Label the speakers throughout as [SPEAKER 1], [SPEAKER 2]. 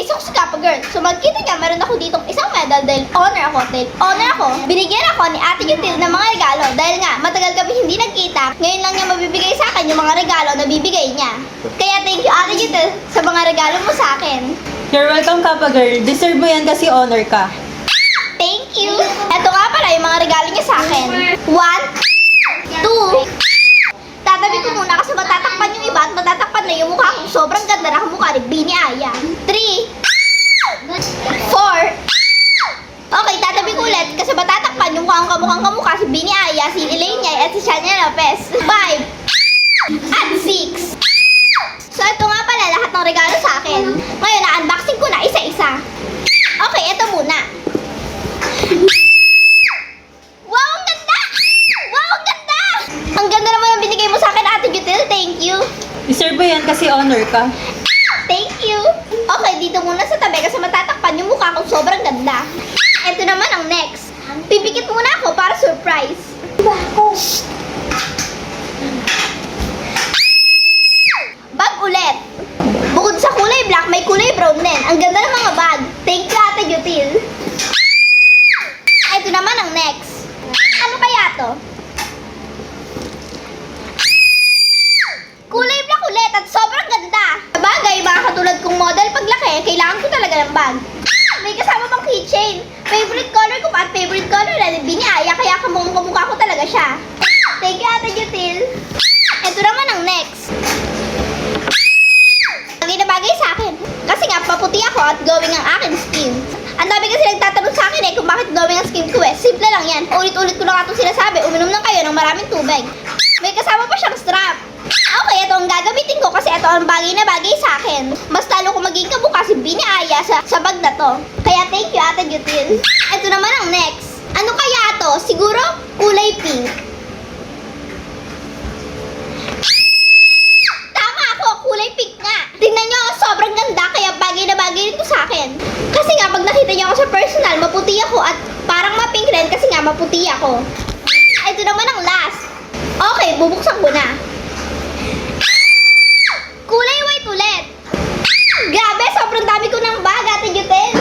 [SPEAKER 1] isa ko si Kappa Girl. So magkita niya, meron ako ditong isang medal dahil honor ako. Binigyan ako ni Ate Yutil ng mga regalo dahil nga matagal kami hindi nagkita. Ngayon lang niya mabibigay sa akin yung mga regalo na bibigay niya. Kaya thank you Ate Yutil sa mga regalo mo sa akin.
[SPEAKER 2] You're welcome, Kappa Girl. Deserve mo yan kasi honor ka.
[SPEAKER 1] Thank you. Ito nga pala yung mga regalo niya sa akin. 1, 2. Tatabi ko muna kasi matatakpan yung iba at matatakpan na yung mukha kong sobrang ganda na kamukha ni Bini Aya. 3, 4. Okay, tatabi ko ulit kasi matatakpan yung mukha kong kamukhang kamukha si Bini Aya, si Elaine Yay at si Shania Lopez. 5 at 6. So ito nga pala lahat ng regalo sa akin. Ngayon na-unboxing ko na isa-isa. Okay, ito muna. Wow, ang ganda! Wow, ang ganda! Ang ganda naman ang binigay mo sa akin, Ate Yutil. Thank you.
[SPEAKER 2] Deserve mo yan kasi honor ka.
[SPEAKER 1] Thank you. Okay, dito muna sa tabi kasi matatakpan yung mukha kong sobrang ganda. Ito naman ang next. Pipikit muna ako para surprise. Bag ulit. Bukod sa kulay black, may kulay brown din. Ang ganda ng mga bag. Thank you, Ate Yutil. Ito naman ang next. Ano kaya to? Kulay black ulit at sobrang ganda. Sabagay, mga katulad kong model paglaki, kailangan ko talaga ng bag. May kasama pang keychain. Favorite color ko pa at favorite color na ni Bini Aya, kaya kamukha ko talaga siya. Thank you, Ate Yutil. Ito naman ang next. Bagay na bagay sa akin. Kasi nga, paputi ako at glowing ang aking skin. Ang dami kasi nagtatanong sa akin kung bakit glowing ang skin ko Simple lang yan. Ulit-ulit ko na nga itong sinasabi. Uminom lang kayo ng maraming tubig. May kasama pa siyang strap. Okay, ito ang gagamitin ko kasi ito ang bagay na bagay sa akin. Mas lalo ko maging kamukha si Bini Aya sa bag na to. Kaya thank you, Ate Yutil. Ito naman ang next. Ano kaya to? Siguro kulay pink. Tama ako, kulay pink nga. Tingnan nyo, sobrang ganda kaya bagay na bagay ito sa akin. Kasi nga, pag nakita nyo ako sa personal, maputi ako at parang mapink rin kasi nga maputi ako. Ito naman ang last. Okay, bubuksan ko na. Kulay white ulit. Grabe, sobrang dami ko ng bag, Ate Yutil.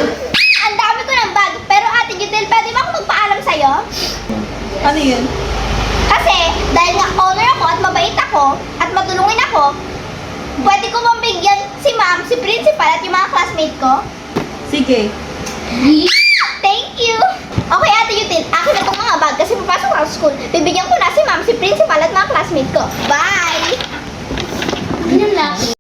[SPEAKER 1] Ang dami ko ng bag. Pero Ate Yutil, pwede ba ako magpaalam sa'yo?
[SPEAKER 2] Ano yun?
[SPEAKER 1] Kasi, dahil nga honor ako at mabait ako at matulungin ako, pwede ko bang bigyan si ma'am, si principal at yung mga classmate ko?
[SPEAKER 2] Sige.
[SPEAKER 1] Thank you! Okay, Ate Yutil, akin na itong mga bag kasi papasok ako sa school. Bibigyan ko na si ma'am, si principal at mga classmate ko. Bye!
[SPEAKER 3] Ganun lang.